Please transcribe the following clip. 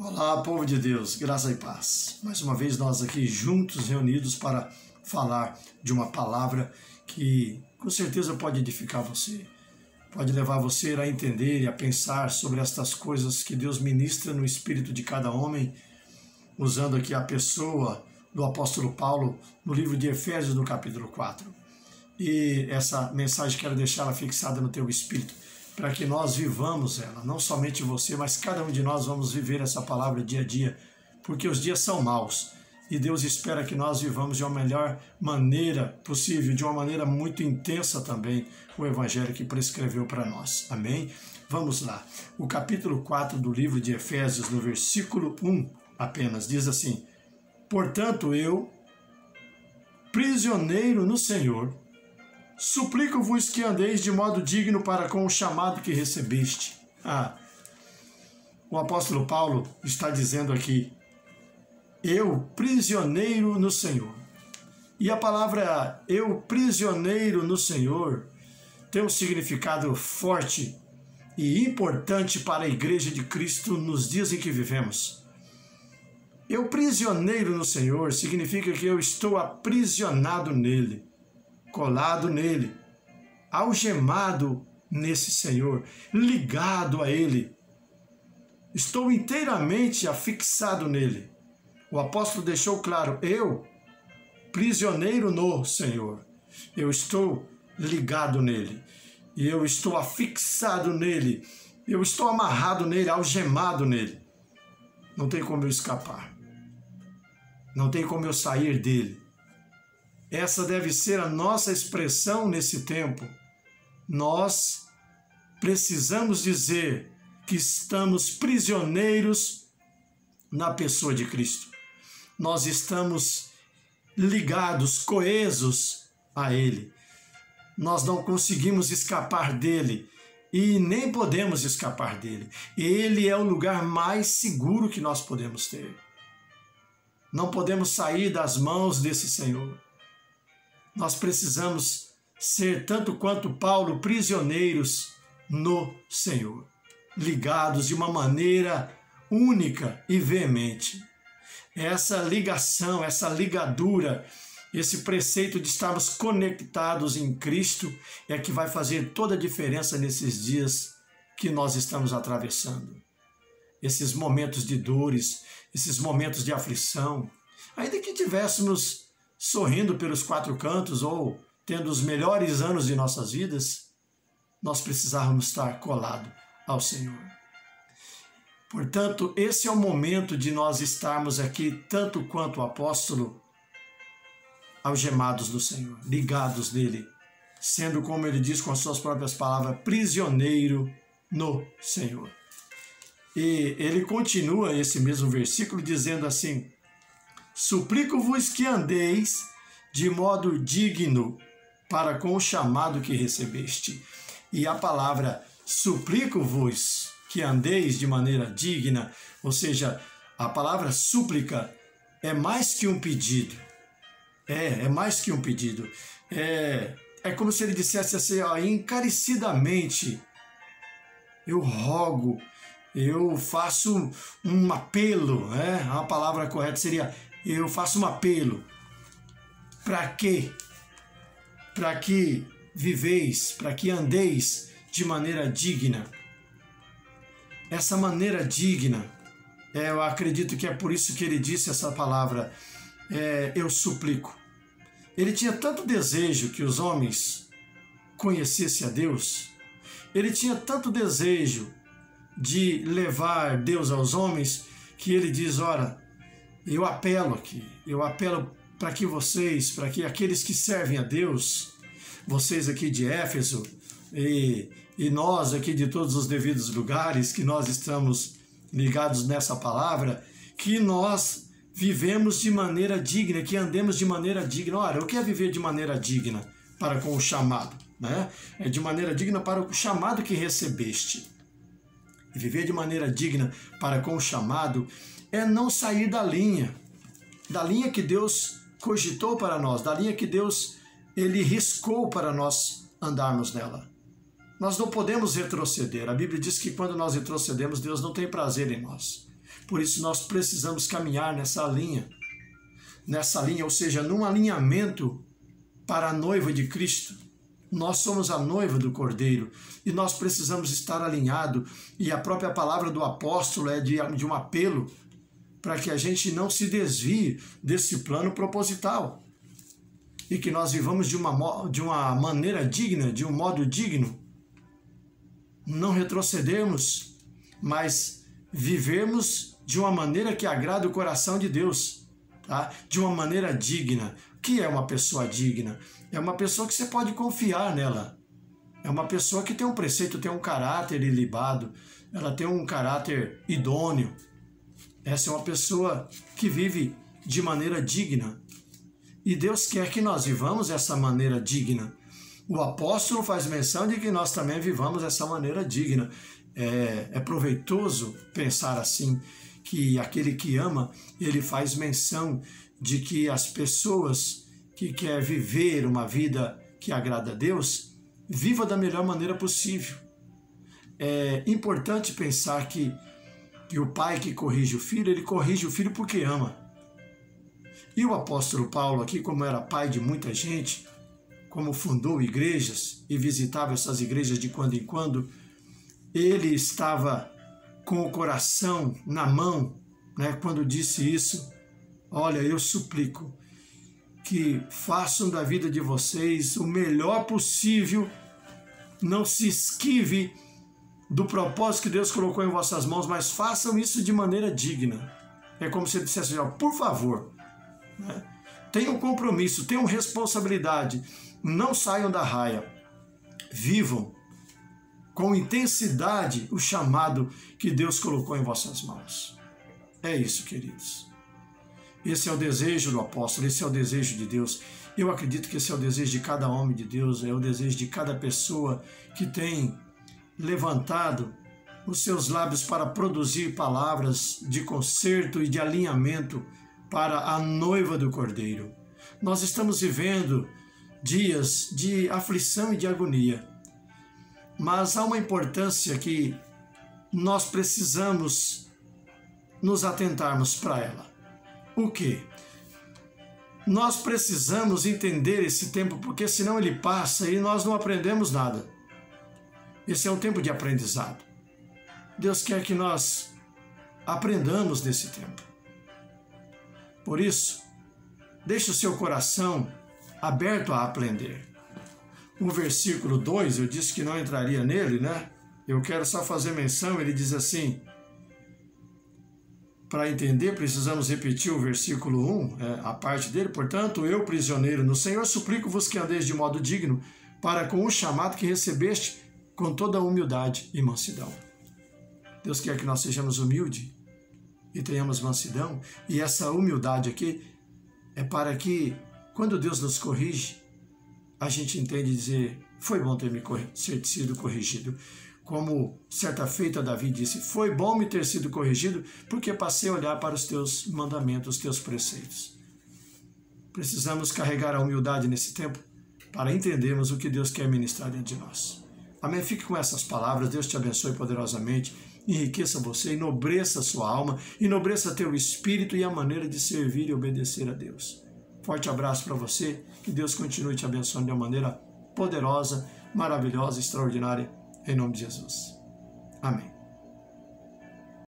Olá, povo de Deus, graça e paz. Mais uma vez nós aqui juntos, reunidos para falar de uma palavra que com certeza pode edificar você, pode levar você a entender e a pensar sobre estas coisas que Deus ministra no espírito de cada homem, usando aqui a pessoa do apóstolo Paulo no livro de Efésios, no capítulo 4. E essa mensagem quero deixá-la fixada no teu espírito, para que nós vivamos ela, não somente você, mas cada um de nós vamos viver essa palavra dia a dia, porque os dias são maus e Deus espera que nós vivamos de uma melhor maneira possível, de uma maneira muito intensa também, o evangelho que prescreveu para nós. Amém? Vamos lá. O capítulo 4 do livro de Efésios, no versículo 1 apenas, diz assim: Portanto, eu, prisioneiro no Senhor, suplico-vos que andeis de modo digno para com o chamado que recebeste. O apóstolo Paulo está dizendo aqui, eu, prisioneiro no Senhor. E a palavra eu, prisioneiro no Senhor, tem um significado forte e importante para a igreja de Cristo nos dias em que vivemos. Eu, prisioneiro no Senhor, significa que eu estou aprisionado nele, colado nele, algemado nesse Senhor, ligado a Ele. Estou inteiramente afixado nele. O apóstolo deixou claro, eu, prisioneiro no Senhor, eu estou ligado nele, e eu estou afixado nele, eu estou amarrado nele, algemado nele. Não tem como eu escapar, não tem como eu sair dele. Essa deve ser a nossa expressão nesse tempo. Nós precisamos dizer que estamos prisioneiros na pessoa de Cristo. Nós estamos ligados, coesos a Ele. Nós não conseguimos escapar dele e nem podemos escapar dele. Ele é o lugar mais seguro que nós podemos ter. Não podemos sair das mãos desse Senhor. Nós precisamos ser, tanto quanto Paulo, prisioneiros no Senhor, ligados de uma maneira única e veemente. Essa ligação, essa ligadura, esse preceito de estarmos conectados em Cristo é que vai fazer toda a diferença nesses dias que nós estamos atravessando. Esses momentos de dores, esses momentos de aflição, ainda que tivéssemos sorrindo pelos quatro cantos ou tendo os melhores anos de nossas vidas, nós precisávamos estar colados ao Senhor. Portanto, esse é o momento de nós estarmos aqui, tanto quanto o apóstolo, algemados do Senhor, ligados nele, sendo, como ele diz com as suas próprias palavras, prisioneiro no Senhor. E ele continua esse mesmo versículo dizendo assim, suplico-vos que andeis de modo digno para com o chamado que recebeste. E a palavra suplico-vos que andeis de maneira digna, ou seja, a palavra súplica é mais que um pedido. É mais que um pedido. É como se ele dissesse assim, encarecidamente, eu rogo, eu faço um apelo, a palavra correta seria eu faço um apelo. Para quê? Para que viveis, para que andeis de maneira digna. Essa maneira digna, eu acredito que é por isso que ele disse essa palavra, eu suplico. Ele tinha tanto desejo que os homens conhecessem a Deus, ele tinha tanto desejo de levar Deus aos homens, que ele diz, ora, eu apelo aqui, eu apelo para que vocês, para que aqueles que servem a Deus, vocês aqui de Éfeso e nós aqui de todos os devidos lugares que nós estamos ligados nessa palavra, que nós vivemos de maneira digna, que andemos de maneira digna. Ora, o que é viver de maneira digna para com o chamado? É de maneira digna para o chamado que recebeste. E viver de maneira digna para com o chamado é não sair da linha que Deus cogitou para nós, da linha que Deus ele riscou para nós andarmos nela. Nós não podemos retroceder. A Bíblia diz que quando nós retrocedemos, Deus não tem prazer em nós. Por isso nós precisamos caminhar nessa linha, ou seja, num alinhamento para a noiva de Cristo. Nós somos a noiva do Cordeiro e nós precisamos estar alinhados, e a própria palavra do apóstolo é de um apelo para que a gente não se desvie desse plano proposital e que nós vivamos de uma maneira digna, de um modo digno. Não retrocedermos, mas vivermos de uma maneira que agrada o coração de Deus, tá? De uma maneira digna. O que é uma pessoa digna? É uma pessoa que você pode confiar nela. É uma pessoa que tem um preceito, tem um caráter ilibado, ela tem um caráter idôneo. Essa é uma pessoa que vive de maneira digna. E Deus quer que nós vivamos essa maneira digna. O apóstolo faz menção de que nós também vivamos essa maneira digna. É proveitoso pensar assim, que aquele que ama, ele faz menção de que as pessoas que querem viver uma vida que agrada a Deus, viva da melhor maneira possível. É importante pensar que o pai que corrige o filho, ele corrige o filho porque ama. E o apóstolo Paulo aqui, como era pai de muita gente, como fundou igrejas e visitava essas igrejas de quando em quando, ele estava com o coração na mão, né, quando disse isso: olha, eu suplico que façam da vida de vocês o melhor possível, não se esquive do propósito que Deus colocou em vossas mãos, mas façam isso de maneira digna. É como se ele dissesse: ó, por favor, né, tenham compromisso, tenham responsabilidade, não saiam da raia, vivam com intensidade o chamado que Deus colocou em vossas mãos. É isso, queridos. Esse é o desejo do apóstolo, esse é o desejo de Deus. Eu acredito que esse é o desejo de cada homem de Deus, é o desejo de cada pessoa que tem levantado os seus lábios para produzir palavras de conserto e de alinhamento para a noiva do Cordeiro. Nós estamos vivendo dias de aflição e de agonia, mas há uma importância que nós precisamos nos atentarmos para ela. O quê? Nós precisamos entender esse tempo, porque senão ele passa e nós não aprendemos nada. Esse é um tempo de aprendizado. Deus quer que nós aprendamos nesse tempo. Por isso, deixe o seu coração aberto a aprender. O versículo 2, eu disse que não entraria nele, né? Eu quero só fazer menção, ele diz assim: para entender, precisamos repetir o versículo 1, a parte dele. Portanto, eu, prisioneiro no Senhor, suplico-vos que andeis de modo digno para com o chamado que recebeste, com toda a humildade e mansidão. Deus quer que nós sejamos humildes e tenhamos mansidão, e essa humildade aqui é para que, quando Deus nos corrige, a gente entende dizer: foi bom ter sido corrigido. Como certa feita Davi disse: foi bom me ter sido corrigido, porque passei a olhar para os teus mandamentos, os teus preceitos. Precisamos carregar a humildade nesse tempo para entendermos o que Deus quer ministrar dentro de nós. Amém? Fique com essas palavras. Deus te abençoe poderosamente, enriqueça você, enobreça a sua alma, enobreça teu espírito e a maneira de servir e obedecer a Deus. Forte abraço para você, que Deus continue te abençoando de uma maneira poderosa, maravilhosa, extraordinária, em nome de Jesus. Amém.